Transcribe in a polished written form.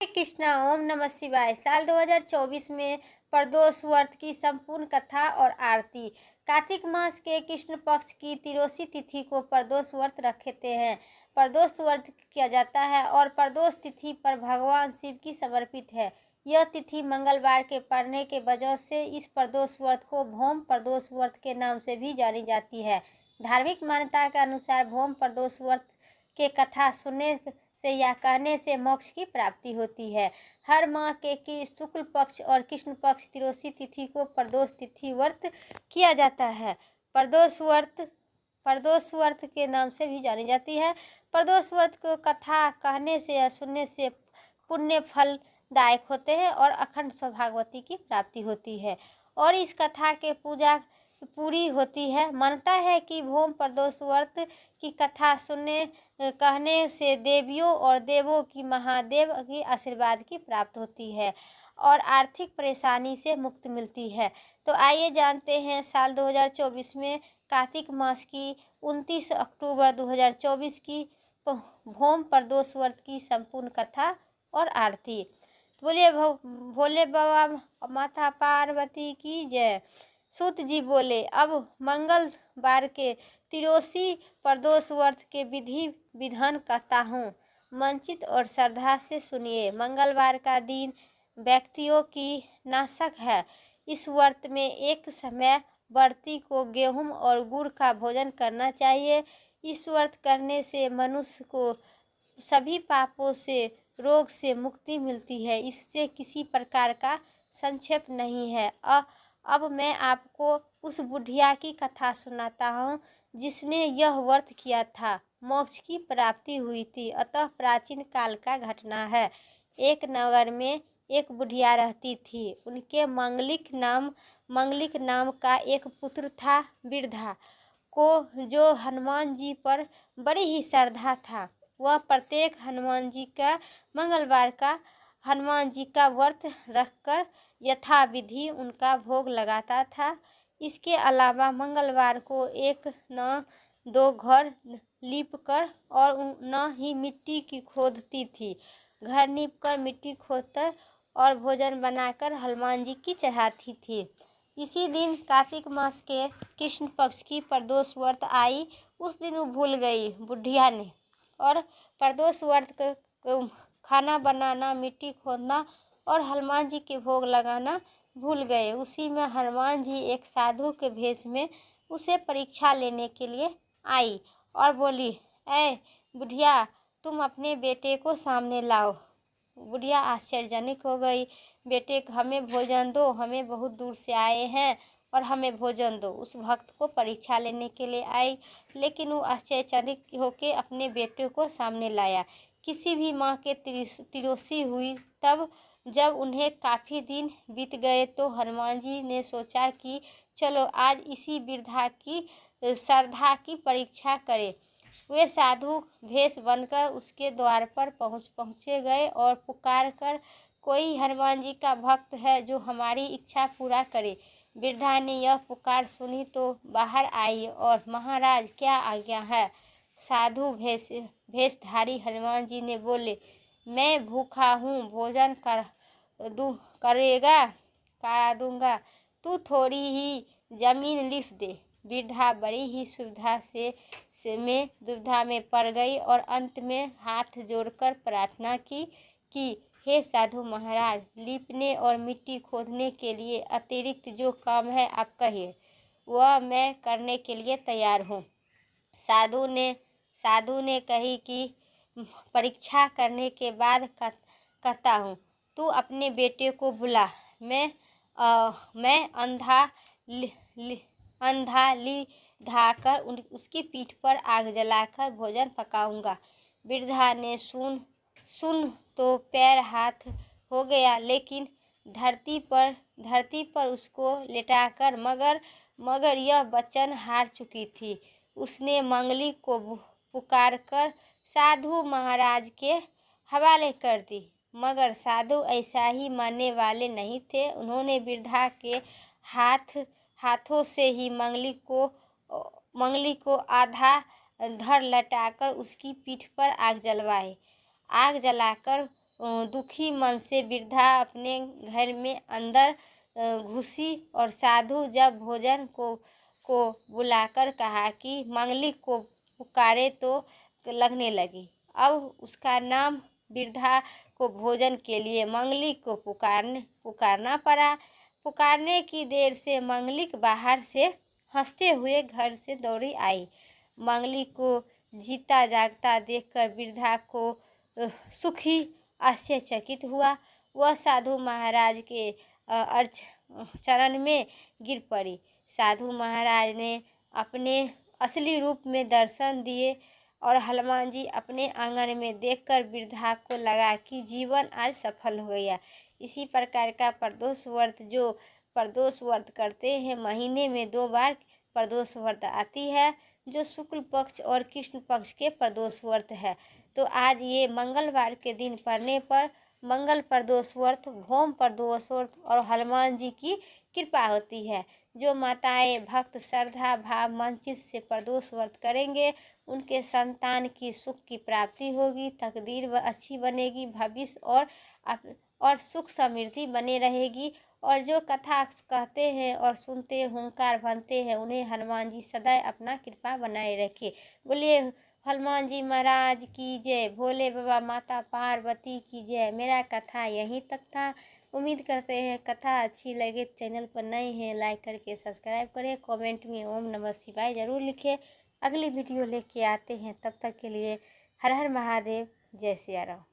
कृष्णा। ओम नमः शिवाय। साल 2024 में प्रदोष व्रत की संपूर्ण कथा और आरती। कार्तिक मास के कृष्ण पक्ष की तिरोसी तिथि को प्रदोष व्रत रखते हैं। प्रदोष व्रत किया जाता है और प्रदोष तिथि पर भगवान शिव की समर्पित है। यह तिथि मंगलवार के पड़ने के वजह से इस प्रदोष व्रत को भौम प्रदोष व्रत के नाम से भी जानी जाती है। धार्मिक मान्यता के अनुसार भौम प्रदोष व्रत के कथा सुनने से या कहने से मोक्ष की प्राप्ति होती है। हर माह के शुक्ल पक्ष और कृष्ण पक्ष तिरोसी तिथि को प्रदोष तिथि व्रत किया जाता है। प्रदोष व्रत के नाम से भी जानी जाती है। प्रदोष व्रत को कथा कहने से या सुनने से पुण्य फलदायक होते हैं और अखंड सौभाग्यवती की प्राप्ति होती है और इस कथा के पूजा पूरी होती है। मानता है कि भौम प्रदोष व्रत की कथा सुनने कहने से देवियों और देवों की महादेव की आशीर्वाद की प्राप्त होती है और आर्थिक परेशानी से मुक्ति मिलती है। तो आइए जानते हैं साल 2024 में कार्तिक मास की 29 अक्टूबर 2024 की भौम प्रदोष व्रत की संपूर्ण कथा और आरती। बोलिए भोले बाबा माता पार्वती की जय। सूत जी बोले, अब मंगलवार के तिरोसी प्रदोष व्रत के विधि विधान कहता हूँ, मंचित और श्रद्धा से सुनिए। मंगलवार का दिन व्यक्तियों की नाशक है। इस व्रत में एक समय व्रती को गेहूं और गुड़ का भोजन करना चाहिए। इस व्रत करने से मनुष्य को सभी पापों से रोग से मुक्ति मिलती है। इससे किसी प्रकार का संक्षेप नहीं है। अब मैं आपको उस बुढ़िया की कथा सुनाता हूँ जिसने यह व्रत किया था, मोक्ष की प्राप्ति हुई थी। अतः प्राचीन काल का घटना है। एक नगर में एक बुढ़िया रहती थी। उनके मंगलिक नाम का एक पुत्र था। वृद्धा को जो हनुमान जी पर बड़ी ही श्रद्धा था, वह प्रत्येक मंगलवार का हनुमान जी का व्रत रखकर यथाविधि उनका भोग लगाता था। इसके अलावा मंगलवार को एक न दो घर लीपकर और न ही मिट्टी की खोदती थी। घर लीपकर मिट्टी खोदकर और भोजन बनाकर हनुमान जी की चढ़ाती थी। इसी दिन कार्तिक मास के कृष्ण पक्ष की प्रदोष व्रत आई। उस दिन वो भूल गई बुढ़िया ने और प्रदोष व्रत खाना बनाना, मिट्टी खोदना और हनुमान जी के भोग लगाना भूल गए। उसी में हनुमान जी एक साधु के भेष में उसे परीक्षा लेने के लिए आई और बोली, ऐ बुढ़िया, तुम अपने बेटे को सामने लाओ। बुढ़िया आश्चर्यजनक हो गई। बेटे, हमें भोजन दो, हमें बहुत दूर से आए हैं और हमें भोजन दो। उस भक्त को परीक्षा लेने के लिए आई, लेकिन वो आश्चर्यचकित होकर अपने बेटे को सामने लाया। किसी भी माँ के तिरोसी हुई तब जब उन्हें काफ़ी दिन बीत गए तो हनुमान जी ने सोचा कि चलो आज इसी वृद्धा की श्रद्धा की परीक्षा करें। वे साधु भेष बनकर उसके द्वार पर पहुँचे गए और पुकार कर, कोई हनुमान जी का भक्त है जो हमारी इच्छा पूरा करे। वृद्धा ने यह पुकार सुनी तो बाहर आई और, महाराज क्या आज्ञा है? साधु भेषधारी हनुमान जी ने बोले, मैं भूखा हूँ, भोजन करा दूंगा, तू थोड़ी ही जमीन लिख दे। वृद्धा बड़ी ही दुविधा में पड़ गई और अंत में हाथ जोड़कर प्रार्थना की कि हे साधु महाराज, लीपने और मिट्टी खोदने के लिए अतिरिक्त जो काम है आप कहिए, वह मैं करने के लिए तैयार हूँ। साधु ने कही कि परीक्षा करने के बाद कहता हूँ, तू अपने बेटे को बुला। मैं अंधा धाकर उसकी पीठ पर आग जलाकर भोजन पकाऊंगा। वृद्धा ने सुन तो पैर हाथ हो गया, लेकिन धरती पर उसको लेटाकर मगर यह वचन हार चुकी थी। उसने मंगली को पुकारकर साधु महाराज के हवाले कर दी, मगर साधु ऐसा ही मानने वाले नहीं थे। उन्होंने वृद्धा के हाथों से ही मंगली को आधा धर लटाकर उसकी पीठ पर आग जलाकर दुखी मन से वृद्धा अपने घर में अंदर घुसी और साधु जब भोजन को बुलाकर कहा कि मांगलिक को पुकारे तो लगने लगी। अब उसका नाम वृद्धा को भोजन के लिए मांगलिक को पुकारना पड़ा। पुकारने की देर से मांगलिक बाहर से हंसते हुए घर से दौड़ी आई। मांगलिक को जीता जागता देखकर वृद्धा को सुखी आश्चर्यचकित हुआ। वह साधु महाराज के चरण में गिर पड़ी। साधु महाराज ने अपने असली रूप में दर्शन दिए और हनुमान जी अपने आंगन में देखकर वृद्धा को लगा कि जीवन आज सफल हो गया। इसी प्रकार का प्रदोष व्रत जो प्रदोष व्रत करते हैं, महीने में 2 बार प्रदोष व्रत आती है, जो शुक्ल पक्ष और कृष्ण पक्ष के प्रदोष व्रत है। तो आज ये मंगलवार के दिन पड़ने पर मंगल प्रदोष व्रत, भौम प्रदोष व्रत और हनुमान जी की कृपा होती है। जो माताएं भक्त श्रद्धा भाव मन चित्त से प्रदोष व्रत करेंगे, उनके संतान की सुख की प्राप्ति होगी, तकदीर अच्छी बनेगी, भविष्य और सुख समृद्धि बने रहेगी। और जो कथा कहते हैं और सुनते हुंकार भनते हैं, उन्हें हनुमान जी सदैव अपना कृपा बनाए रखे। बोलिए हनुमान जी महाराज की जय, भोले बाबा माता पार्वती की जय। मेरा कथा यहीं तक था। उम्मीद करते हैं कथा अच्छी लगे। चैनल पर नए हैं लाइक करके सब्सक्राइब करें, कमेंट में ओम नमः शिवाय ज़रूर लिखें। अगली वीडियो लेके आते हैं, तब तक के लिए हर हर महादेव, जय सिया राम।